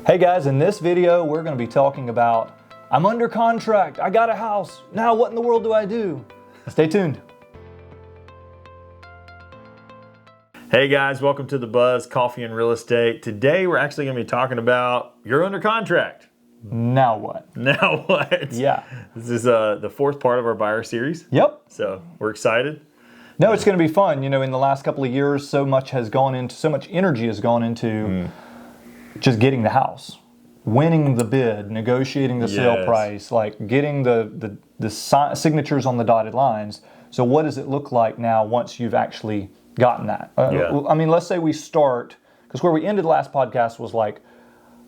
Hey guys, in this video we're going to be talking about I'm under contract, I got a house, now what in the world do I do? Stay tuned. Hey guys, welcome to The Buzz, Coffee and Real Estate. Today we're actually going to be talking about you're under contract. Now what? Now what? Yeah. This is the fourth part of our buyer series. Yep. So we're excited. No, it's going to be fun. You know, in the last couple of years, so much energy has gone into just getting the house, winning the bid, negotiating the sale price, like getting the signatures on the dotted lines. So what does it look like now once you've actually gotten that? I mean, let's say we start, because where we ended the last podcast was like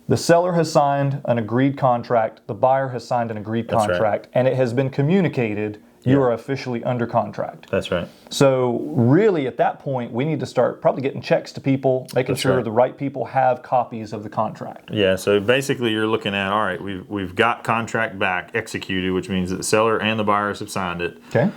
the seller has signed an agreed contract, the buyer has signed an agreed contract, and it has been communicated you are officially under contract. That's right. So really at that point, we need to start probably getting checks to people, making sure the right people have copies of the contract. Yeah, so basically you're looking at, all right, we've got contract back executed, which means that the seller and the buyers have signed it. Okay.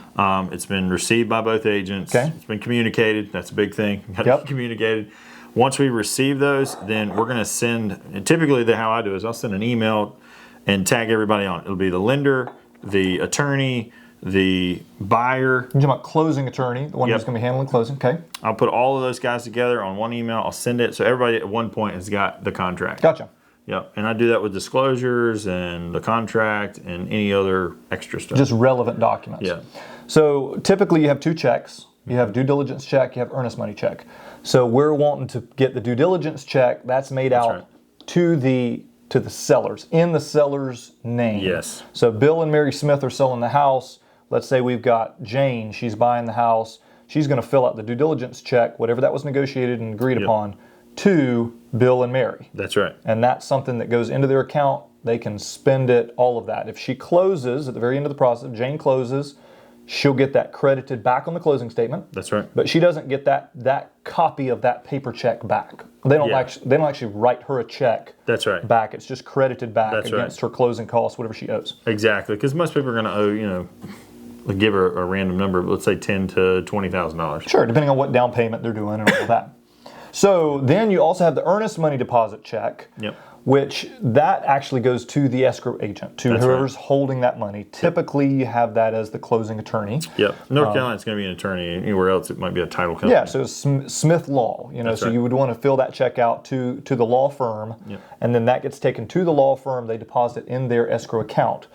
It's been received by both agents. Okay. It's been communicated. That's a big thing. Communicated. Once we receive those, then we're going to send, and typically how I do is I'll send an email and tag everybody on it. It'll be the lender, the attorney, the buyer. You're talking about closing attorney, the one who's going to be handling closing. Okay. I'll put all of those guys together on one email. I'll send it so everybody at one point has got the contract. Gotcha. Yep. And I do that with disclosures and the contract and any other extra stuff. Just relevant documents. Yeah. So typically you have two checks. You have due diligence check, you have earnest money check. So we're wanting to get the due diligence check. That's made out to the sellers, in the seller's name. Yes. So Bill and Mary Smith are selling the house. Let's say we've got Jane, she's buying the house. She's going to fill out the due diligence check, whatever that was negotiated and agreed upon, to Bill and Mary. That's right. And that's something that goes into their account. They can spend it, all of that. If she closes at the very end of the process, Jane closes, she'll get that credited back on the closing statement. That's right. But she doesn't get that copy of that paper check back. They don't actually write her a check. That's right. Back. It's just credited back against her closing costs, whatever she owes. Exactly, because most people are going to owe, give her a random number, let's say $10,000 to $20,000. Sure, depending on what down payment they're doing and all of that. So then you also have the earnest money deposit check, which that actually goes to the escrow agent, to whoever's holding that money. Typically, you have that as the closing attorney. Yep. North Carolina, it's going to be an attorney. Anywhere else, it might be a title company. Yeah, so it's Smith Law. So you would want to fill that check out to the law firm, and then that gets taken to the law firm. They deposit in their escrow account.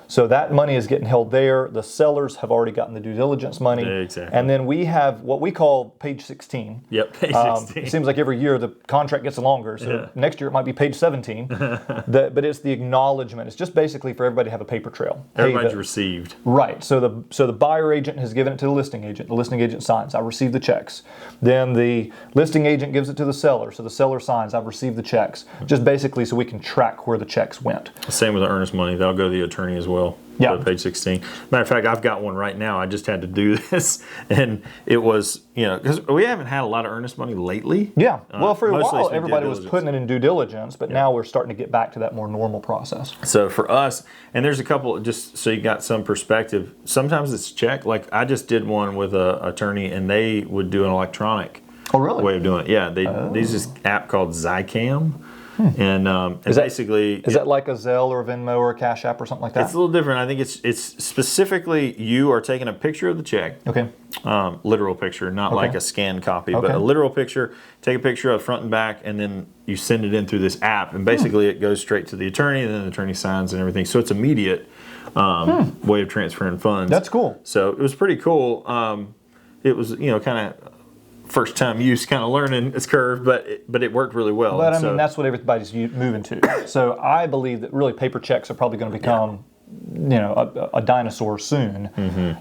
So that money is getting held there. The sellers have already gotten the due diligence money. Exactly. And then we have what we call page 16. Yep, page 16. It seems like every year the contract gets longer. So next year it might be page 17. But it's the acknowledgement. It's just basically for everybody to have a paper trail. Everybody's received. Right. So the buyer agent has given it to the listing agent. The listing agent signs. I received the checks. Then the listing agent gives it to the seller. So the seller signs. I've received the checks. Just basically so we can track where the checks went. Same with the earnest money. That'll go to the attorney as well. Yeah. Page 16. Matter of fact, I've got one right now. I just had to do this, and it was, because we haven't had a lot of earnest money lately. Yeah. Well, for a while, everybody was putting it in due diligence, but now we're starting to get back to that more normal process. So for us, and there's a couple, just so you got some perspective, sometimes it's check. Like I just did one with an attorney, and they would do an electronic way of doing it. Yeah. They use this app called Zycam. And is that like a Zelle or a Venmo or a Cash App or something like that? It's a little different. I think it's specifically you are taking a picture of the check. Okay. Literal picture, not like a scanned copy, but a literal picture. Take a picture of front and back, and then you send it in through this app, and basically it goes straight to the attorney, and then the attorney signs and everything. So it's immediate way of transferring funds. That's cool. So it was pretty cool. It was kind of first time use, kind of learning its curve, but it worked really well. But I mean, that's what everybody's moving to. So I believe that really paper checks are probably going to become, a dinosaur soon.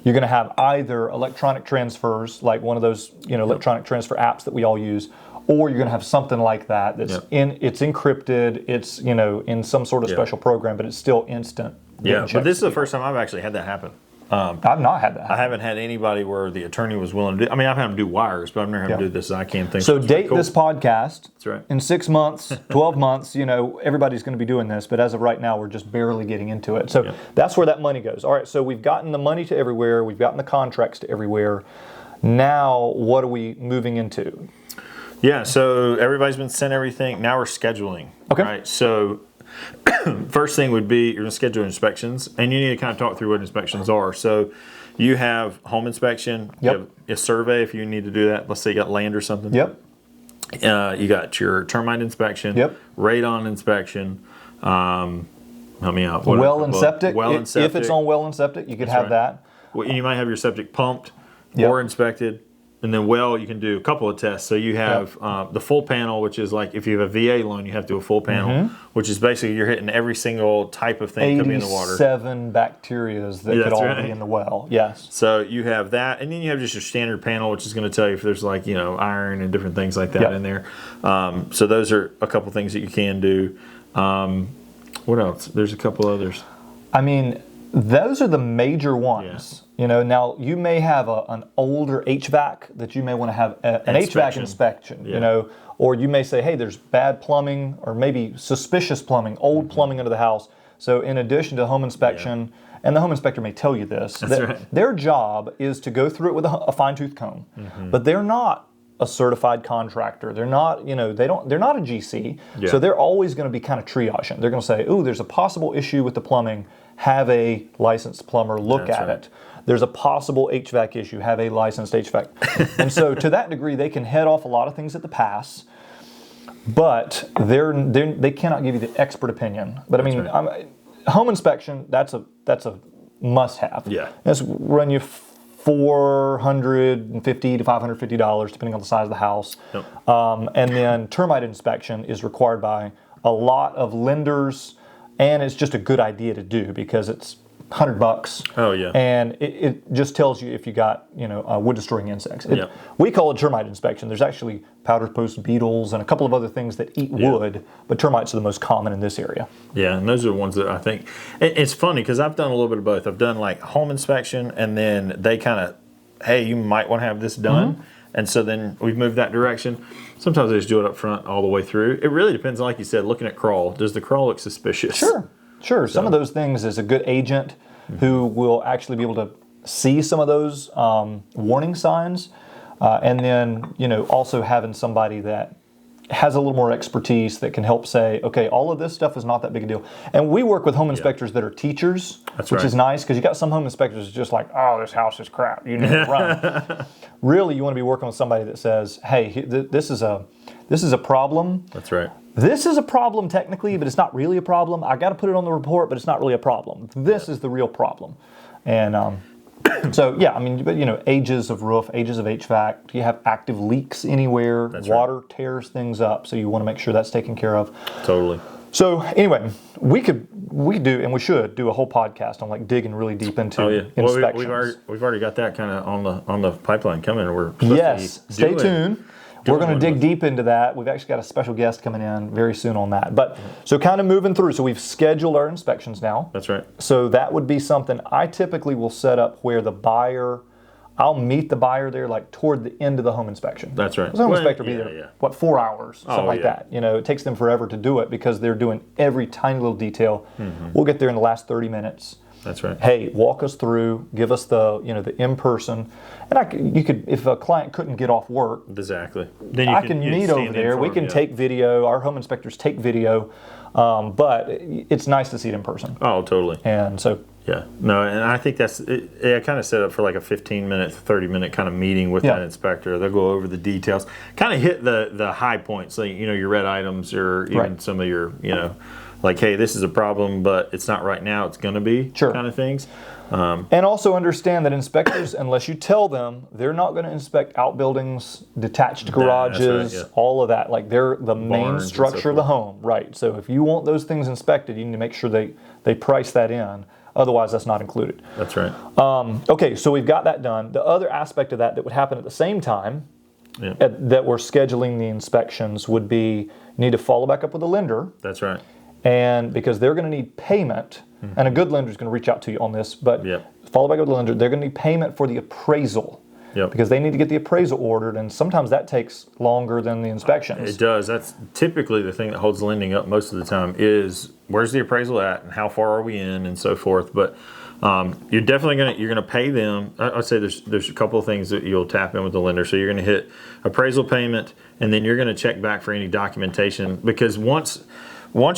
You're going to have either electronic transfers, like one of those, electronic transfer apps that we all use, or you're going to have something like that that's it's encrypted, it's in some sort of special program, but it's still instant. Yeah, but this is the first time I've actually had that happen. I've not had that. I haven't had anybody where the attorney was willing to do. I mean, I've had them do wires, but I've never had them do this Zycam thing. So date this podcast. That's right. In 6 months, 12 months, everybody's going to be doing this. But as of right now, we're just barely getting into it. So that's where that money goes. All right. So we've gotten the money to everywhere. We've gotten the contracts to everywhere. Now, what are we moving into? Yeah, so everybody's been sent everything. Now we're scheduling. Okay. Right. So first thing would be you're going to schedule inspections, and you need to kind of talk through what inspections are. So you have home inspection. Yep. You have a survey if you need to do that. Let's say you got land or something. Yep. You got your termite inspection. Yep. Radon inspection. Help me out. Well and septic. Well and septic. If it's on well and septic, you could have that. Well, you might have your septic pumped Yep. or inspected. And then well, you can do a couple of tests. So you have the full panel, which is like if you have a VA loan, you have to do a full panel, which is basically you're hitting every single type of thing that could be in the water. 87 bacterias that could all be in the well. Yes. So you have that, and then you have just your standard panel, which is going to tell you if there's like iron and different things like that in there. So those are a couple things that you can do. What else? There's a couple others. I mean, those are the major ones. Yeah. Now you may have an older HVAC that you may want to have an HVAC inspection, or you may say, hey, there's bad plumbing or maybe suspicious plumbing, old plumbing under the house. So in addition to home inspection, and the home inspector may tell you this, their job is to go through it with a fine-tooth comb, but they're not a certified contractor. They're not, they're not a GC. Yeah. So they're always going to be kind of triaging. They're going to say, ooh, there's a possible issue with the plumbing. Have a licensed plumber look at it. There's a possible HVAC issue. Have a licensed HVAC. And so to that degree, they can head off a lot of things at the pass, but they cannot give you the expert opinion. But I mean, home inspection, that's a must-have. Yeah. It's run you $450 to $550, depending on the size of the house. Yep. And then termite inspection is required by a lot of lenders, and it's just a good idea to do because it's $100. Oh yeah. And it just tells you if you got wood destroying insects. We call it termite inspection. There's actually powder post beetles and a couple of other things that eat wood, but termites are the most common in this area. Yeah, and those are the ones that I think it's funny because I've done a little bit of both. I've done like home inspection, and then they kind of, hey, you might want to have this done. And so then we've moved that direction. Sometimes they just do it up front all the way through. It really depends on, like you said, looking at crawl. Does the crawl look suspicious? Sure. So, some of those things is a good agent who will actually be able to see some of those warning signs. And then, also having somebody that has a little more expertise that can help say, okay, all of this stuff is not that big a deal. And we work with home inspectors that are teachers, which is nice because you got some home inspectors just like, oh, this house is crap. You need to run. Really, you want to be working with somebody that says, hey, this is a problem. That's right. This is a problem technically, but it's not really a problem. I got to put it on the report, but it's not really a problem. This is the real problem. And so, yeah, I mean, but ages of roof, ages of HVAC. Do you have active leaks anywhere? Water tears things up, so you want to make sure that's taken care of. Totally. So anyway, we could do, and we should do a whole podcast on like digging really deep into inspections. Well, we've already got that kind of on the pipeline coming. We're stay tuned. We're going to dig deep into that. We've actually got a special guest coming in very soon on that. But so kind of moving through. So we've scheduled our inspections now. That's right. So that would be something I typically will set up where I'll meet the buyer there like toward the end of the home inspection. That's right. The home inspector will be there, 4 hours, something like that. It takes them forever to do it because they're doing every tiny little detail. We'll get there in the last 30 minutes. That's right. Hey, walk us through, give us the the in-person, and you could, if a client couldn't get off work, exactly. Then I can meet over there. We can take video. Our home inspectors take video, but it's nice to see it in person. Oh, totally. And so and I think that's it. I kind of set up for like a 15-minute, 30-minute kind of meeting with that inspector. They'll go over the details, kind of hit the high points, like your red items or even some of your like, hey, this is a problem, but it's not right now, it's going to be kind of things. And also understand that inspectors, unless you tell them, they're not going to inspect outbuildings, detached garages, all of that. Like they're the main structure of the home. Right. So if you want those things inspected, you need to make sure they price that in. Otherwise, that's not included. That's right. Okay, so we've got that done. The other aspect of that would happen at the same time that we're scheduling the inspections would be you need to follow back up with the lender. That's right. And because they're going to need payment, and a good lender is going to reach out to you on this, but follow back with the lender, they're going to need payment for the appraisal. Because they need to get the appraisal ordered, and sometimes that takes longer than the inspections. It does. That's typically the thing that holds lending up most of the time is where's the appraisal at and how far are we in and so forth. But You're definitely you're gonna pay them. I'd say there's a couple of things that you'll tap in with the lender. So you're gonna hit appraisal payment, and then you're gonna check back for any documentation, because once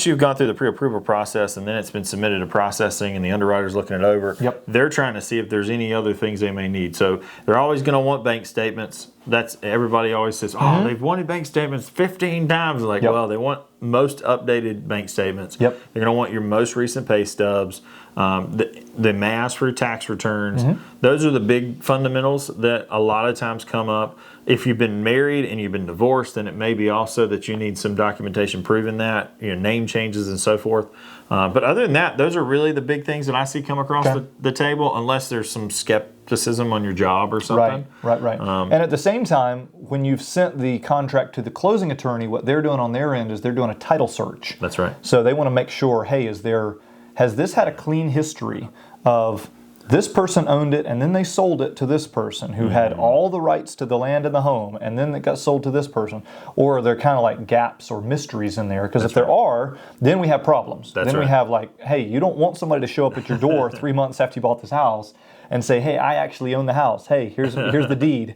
you've gone through the pre-approval process and then it's been submitted to processing and the underwriter's looking it over, they're trying to see if there's any other things they may need. So they're always going to want bank statements. That's everybody always says, oh, they've wanted bank statements 15 times. Like, well, they want most updated bank statements. They're going to want your most recent pay stubs. They may ask for tax returns. Those are the big fundamentals that a lot of times come up. If you've been married and you've been divorced, then it may be also that you need some documentation proving that, name changes and so forth. But other than that, those are really the big things that I see come across the table, unless there's some skepticism on your job or something. Right. And at the same time, when you've sent the contract to the closing attorney, what they're doing on their end is they're doing a title search. That's right. So they want to make sure, hey, has this had a clean history of this person owned it and then they sold it to this person who had all the rights to the land and the home, and then it got sold to this person? Or are there kind of like gaps or mysteries in there? Because if there are, then we have problems. Then we have like, hey, you don't want somebody to show up at your door 3 months after you bought this house and say, hey, I actually own the house. Hey, here's the deed.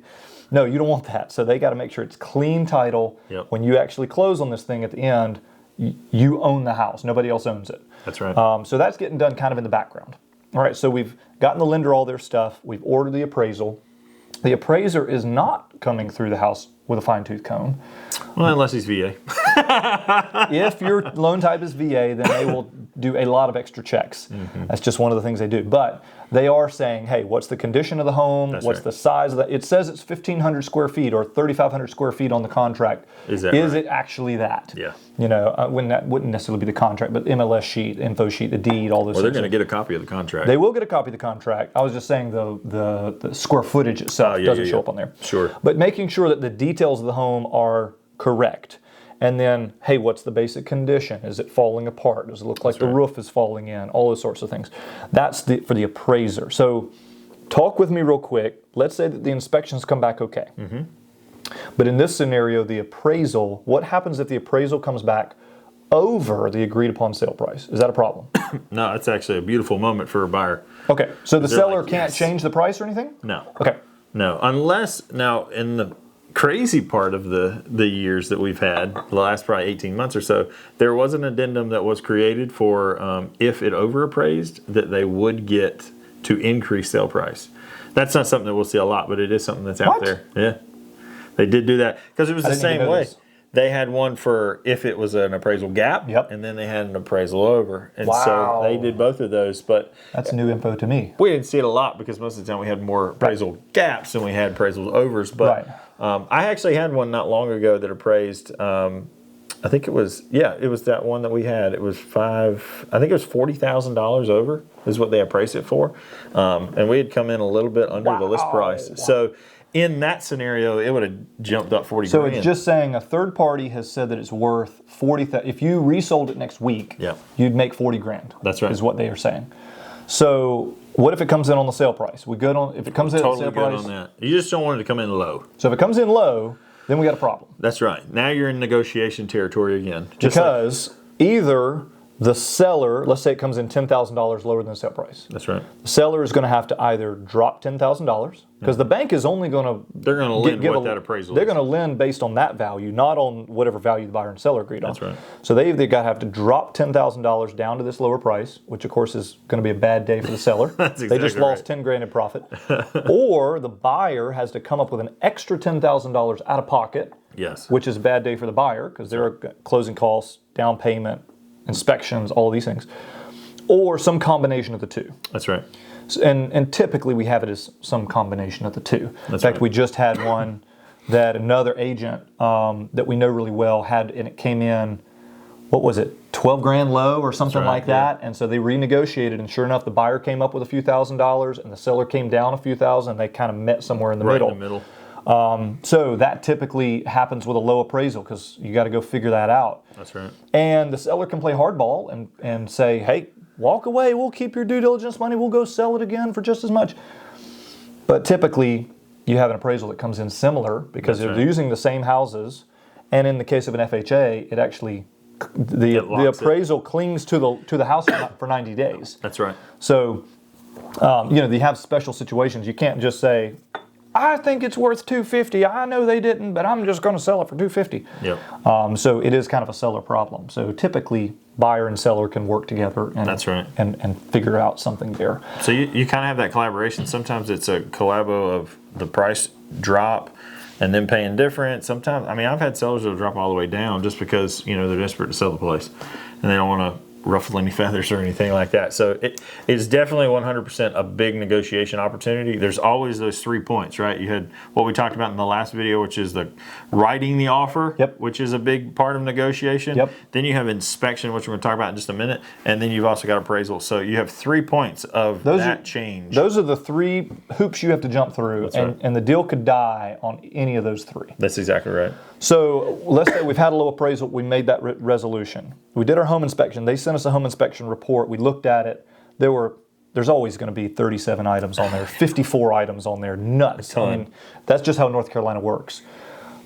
No, you don't want that. So they got to make sure it's clean title. When you actually close on this thing at the end, you own the house. Nobody else owns it. That's right. So that's getting done kind of in the background. All right, so we've gotten the lender all their stuff. We've ordered the appraisal. The appraiser is not coming through the house with a fine-tooth comb. Well, unless he's VA. If your loan type is VA, then they will do a lot of extra checks. That's just one of the things they do. But they are saying, hey, what's the condition of the home? What's the size of that? It says it's 1,500 square feet or 3,500 square feet on the contract. Is it actually that? Yeah. When that wouldn't necessarily be the contract, but MLS sheet, info sheet, the deed, all those things. Or they're going to get a copy of the contract. They will get a copy of the contract. I was just saying the square footage itself doesn't show up on there. Sure. But making sure that the details of the home are correct. And then, hey, what's the basic condition? Is it falling apart? Does it look like the roof is falling in? All those sorts of things. That's for the appraiser. So talk with me real quick. Let's say that the inspections come back okay. But in this scenario, the appraisal, what happens if the appraisal comes back over the agreed upon sale price? Is that a problem? No, it's actually a beautiful moment for a buyer. Okay, so the seller can't change the price or anything? No. Okay. No, unless, now in the crazy part of the years that we've had, the last probably 18 months or so, there was an addendum that was created for if it overappraised, that they would get to increase sale price. That's not something that we'll see a lot, but it is something that's out there. Yeah. They did do that because it was the same way. They had one for if it was an appraisal gap, and then they had an appraisal over. And so they did both of those. But that's new info to me. We didn't see it a lot because most of the time we had more appraisal gaps than we had appraisal overs. But I actually had one not long ago that appraised, I think it was, it was that one that we had. It was I think it was $40,000 over is what they appraised it for. And we had come in a little bit under the list price. So in that scenario, it would have jumped up 40 grand. So it's just saying a third party has said that it's worth 40,000. If you resold it next week, you'd make 40 grand. That's right. Is what they are saying. So what if it comes in on the sale price? We good on if it comes in on the sale price? Totally good on that. You just don't want it to come in low. So if it comes in low, then we got a problem. That's right. Now you're in negotiation territory again. Because either the seller, let's say it comes in $10,000 lower than the sale price. That's right. The seller is going to have to either drop $10,000 because the bank is only going to they're going to lend what that appraisal. They're going to lend based on that value, not on whatever value the buyer and seller agreed on. That's right. So they either got to have to drop $10,000 down to this lower price, which of course is going to be a bad day for the seller. That's exactly They just lost 10 grand in profit. Or the buyer has to come up with an extra $10,000 out of pocket. Yes. Which is a bad day for the buyer because there are closing costs, down payment, inspections, all these things, or some combination of the two. That's right. And typically we have it as some combination of the two. In fact, we just had one that another agent that we know really well had, and it came in, what was it, 12 grand low or something like that. And so they renegotiated, and sure enough, the buyer came up with a few $1,000s and the seller came down a few thousand. They kind of met somewhere in the middle. Right in the middle. So that typically happens with a low appraisal because you got to go figure that out. That's right. And the seller can play hardball and say, hey, walk away, we'll keep your due diligence money, we'll go sell it again for just as much. But typically you have an appraisal that comes in similar because they're using the same houses, and in the case of an FHA, it actually the appraisal clings to the house for 90 days. That's right. So They have special situations. You can't just say, I think it's worth $250. I know they didn't, but I'm just going to sell it for $250. Yep. So it is kind of a seller problem. So typically, buyer and seller can work together and that's right. and figure out something there. So you kind of have that collaboration. Sometimes it's a collabo of the price drop and then paying different. Sometimes, I've had sellers that will drop all the way down just because they're desperate to sell the place and they don't want to ruffle any feathers or anything like that. So it is definitely 100% a big negotiation opportunity. There's always those 3 points, right? You had what we talked about in the last video, which is the writing the offer, which is a big part of negotiation. Yep. Then you have inspection, which we're going to talk about in just a minute. And then you've also got appraisal. So you have 3 points of change. Those are the 3 hoops you have to jump through, and the deal could die on any of those 3. That's exactly right. So let's say we've had a little appraisal, we made that resolution. We did our home inspection. They sent us a home inspection report. We looked at it. There's always going to be 37 items on there, 54 items on there, nuts. That's just how North Carolina works.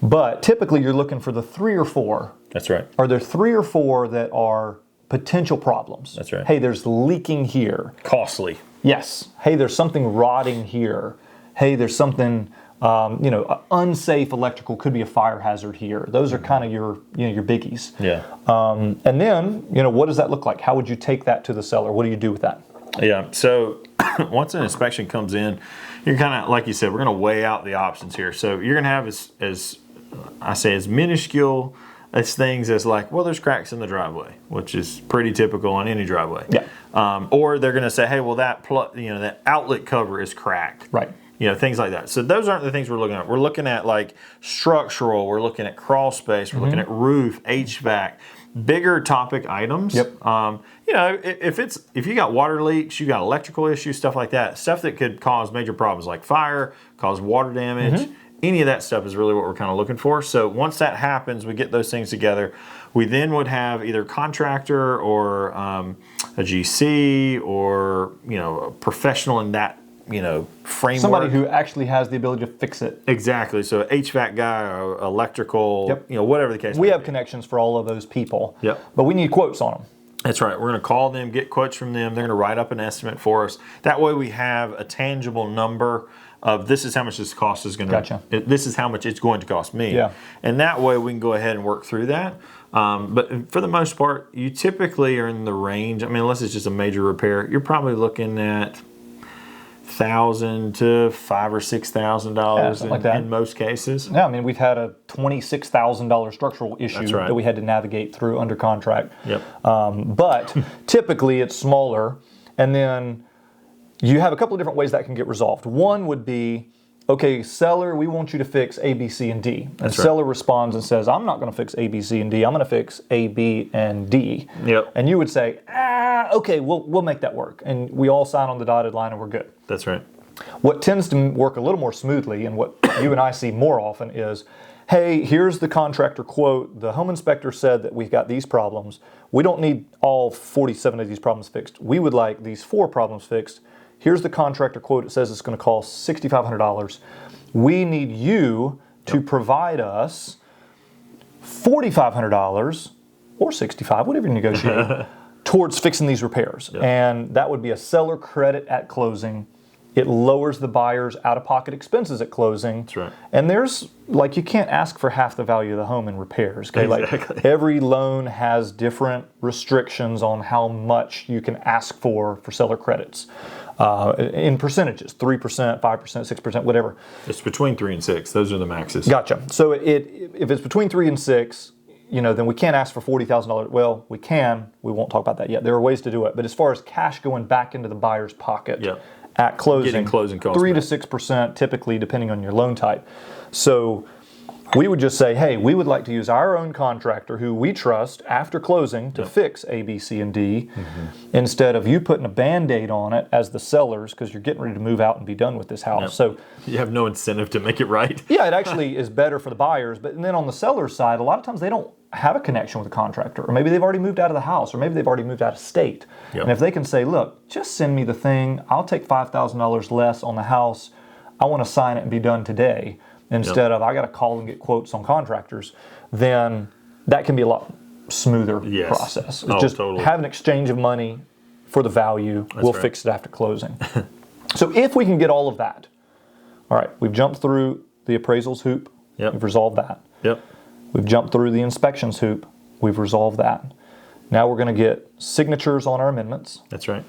But typically you're looking for the 3 or 4. That's right. Are there 3 or 4 that are potential problems? That's right. Hey, there's leaking here. Costly. Yes. Hey, there's something rotting here. Hey, there's something... unsafe electrical, could be a fire hazard here. Those are kind of your biggies. Yeah. And then, what does that look like? How would you take that to the seller? What do you do with that? Yeah. So once an inspection comes in, you're kind of, like you said, we're going to weigh out the options here. So you're going to have as minuscule as things as like, well, there's cracks in the driveway, which is pretty typical on any driveway. Yeah. Or they're going to say, hey, well, that outlet cover is cracked. Right. Things like that. So those aren't the things we're looking at. We're looking at like structural, we're looking at crawl space, we're looking at roof, HVAC, bigger topic items. Yep. If you got water leaks, you got electrical issues, stuff like that, stuff that could cause major problems like fire, cause water damage, any of that stuff is really what we're kind of looking for. So once that happens, we get those things together. We then would have either contractor or a GC or a professional in that framework. Somebody who actually has the ability to fix it. Exactly. So HVAC guy or electrical, whatever the case. We have connections for all of those people. Yep. But we need quotes on them. That's right. We're going to call them, get quotes from them. They're going to write up an estimate for us. That way we have a tangible number of this is how much this cost is going to. Gotcha. This is how much it's going to cost me. Yeah. And that way we can go ahead and work through that. But for the most part, you typically are in the range. Unless it's just a major repair, you're probably looking at $1,000 to $5,000 or $6,000 in most cases. Yeah, we've had a $26,000 structural issue that we had to navigate through under contract. Yep. But typically it's smaller, and then you have a couple of different ways that can get resolved. One would be, okay, seller, we want you to fix A, B, C, and D. And seller responds and says, I'm not going to fix A, B, C, and D. I'm going to fix A, B, and D. Yep. And you would say, okay, we'll make that work. And we all sign on the dotted line and we're good. That's right. What tends to work a little more smoothly, and what you and I see more often is, hey, here's the contractor quote. The home inspector said that we've got these problems. We don't need all 47 of these problems fixed. We would like these 4 problems fixed. Here's the contractor quote. It says it's going to cost $6,500. We need you to provide us $4,500 or $6,500, whatever you negotiate, towards fixing these repairs. Yep. And that would be a seller credit at closing. It lowers the buyer's out-of-pocket expenses at closing. That's right. And there's, you can't ask for half the value of the home in repairs. Okay? Exactly. Every loan has different restrictions on how much you can ask for seller credits. In percentages, 3%, 5%, 6%, whatever. It's between 3 and 6. Those are the maxes. Gotcha. So if it's between 3 and 6, then we can't ask for $40,000. Well, we can. We won't talk about that yet. There are ways to do it. But as far as cash going back into the buyer's pocket at closing, getting closing costs 3 to 6% typically, depending on your loan type. So we would just say, hey, we would like to use our own contractor who we trust after closing to fix A, B, C, and D, instead of you putting a Band-Aid on it as the sellers, because you're getting ready to move out and be done with this house. Yep. So you have no incentive to make it right. Yeah, it actually is better for the buyers. But then on the seller's side, a lot of times they don't have a connection with a contractor, or maybe they've already moved out of the house, or maybe they've already moved out of state. Yep. And if they can say, look, just send me the thing, I'll take $5,000 less on the house, I want to sign it and be done today, instead of I got to call and get quotes on contractors, then that can be a lot smoother process. It's just totally. Have an exchange of money, for the value. We'll fix it after closing. So if we can get all of that, all right, we've jumped through the appraisals hoop. Yep. We've resolved that. Yep. We've jumped through the inspections hoop. We've resolved that. Now we're going to get signatures on our amendments. That's right.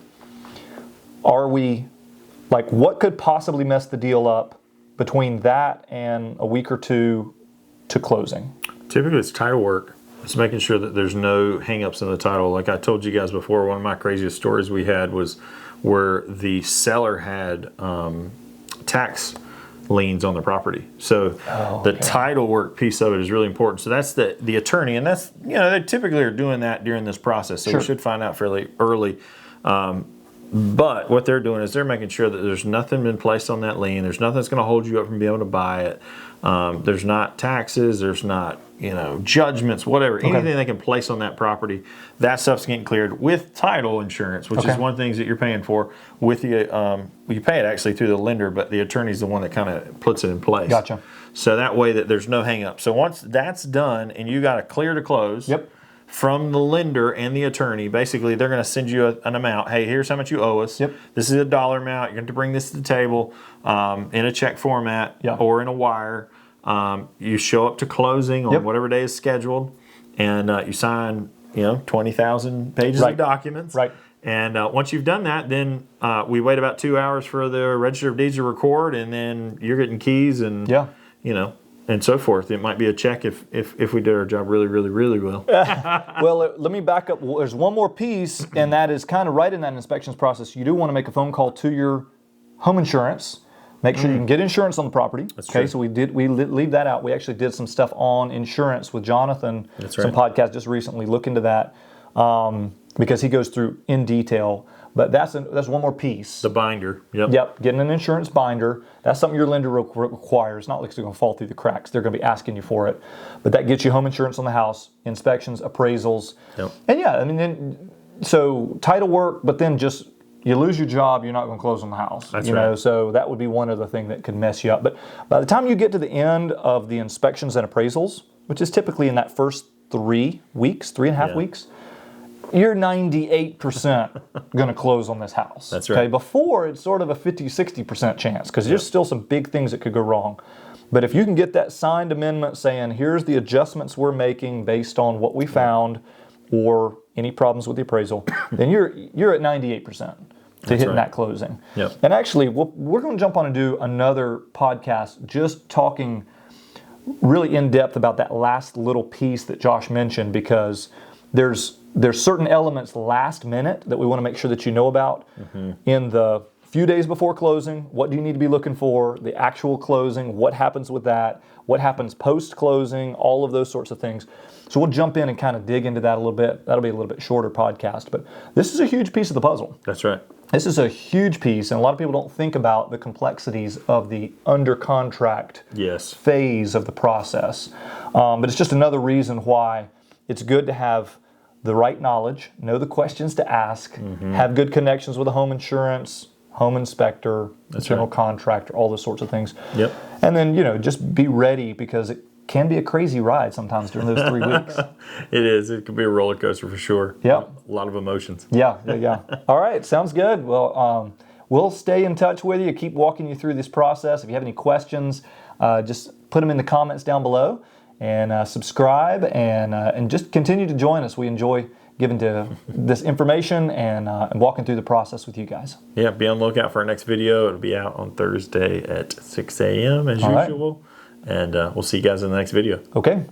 Are we, like, what could possibly mess the deal up between that and a week or two to closing? Typically it's title work. It's making sure that there's no hang-ups in the title. Like I told you guys before, one of my craziest stories we had was where the seller had tax liens on the property. So the title work piece of it is really important. So that's the attorney, and that's, they typically are doing that during this process. So we should find out fairly early. But what they're doing is they're making sure that there's nothing been placed on that lien. There's nothing that's going to hold you up from being able to buy it. There's not taxes. There's not, judgments, whatever. Anything they can place on that property, that stuff's getting cleared with title insurance, which is one of the things that you're paying for. With the, you pay it actually through the lender, but the attorney's the one that kind of puts it in place. Gotcha. So that way that there's no hang up. So once that's done and you got a clear to close. Yep. From the lender and the attorney, basically they're going to send you an amount. Hey, here's how much you owe us. Yep. This is a dollar amount. You're going to bring this to the table in a check format or in a wire. You show up to closing on whatever day is scheduled, and you sign 20,000 pages of documents. Right. And once you've done that, then we wait about 2 hours for the Register of Deeds to record, and then you're getting keys and and so forth. It might be a check if we did our job really, really, really well. Well, let me back up. There's one more piece, and that is kind of right in that inspections process. You do want to make a phone call to your home insurance. Make sure you can get insurance on the property. That's true. So we leave that out. We actually did some stuff on insurance with Jonathan. That's some podcasts just recently. Look into that because he goes through in detail. But that's one more piece. The binder. Yep. Getting an insurance binder. That's something your lender requires. Not like it's going to fall through the cracks. They're going to be asking you for it. But that gets you home insurance on the house, inspections, appraisals. Yep. And then so title work, but then just you lose your job, you're not going to close on the house. That's right. So that would be one other thing that could mess you up. But by the time you get to the end of the inspections and appraisals, which is typically in that first 3 weeks, 3.5 weeks, you're 98% going to close on this house. That's right. Okay? Before, it's sort of a 50-60% chance because there's still some big things that could go wrong. But if you can get that signed amendment saying, here's the adjustments we're making based on what we found or any problems with the appraisal, then you're at 98% to hitting that closing. Yep. And actually, we're going to jump on and do another podcast just talking really in depth about that last little piece that Josh mentioned, because there's certain elements last minute that we want to make sure that you know about in the few days before closing. What do you need to be looking for? The actual closing, what happens with that? What happens post-closing? All of those sorts of things. So we'll jump in and kind of dig into that a little bit. That'll be a little bit shorter podcast, but this is a huge piece of the puzzle. That's right. This is a huge piece, and a lot of people don't think about the complexities of the under contract phase of the process. But it's just another reason why it's good to have the right knowledge, know the questions to ask, have good connections with a home insurance, home inspector, general contractor, all those sorts of things. Yep. And then, just be ready, because it can be a crazy ride sometimes during those 3 weeks. It is. It could be a roller coaster for sure. Yeah. A lot of emotions. Yeah. All right. Sounds good. Well, we'll stay in touch with you, keep walking you through this process. If you have any questions, just put them in the comments down below, and subscribe, and just continue to join us. We enjoy giving to this information and walking through the process with you guys. Yeah, be on the lookout for our next video. It'll be out on Thursday at 6 a.m. as usual. And we'll see you guys in the next video. Okay.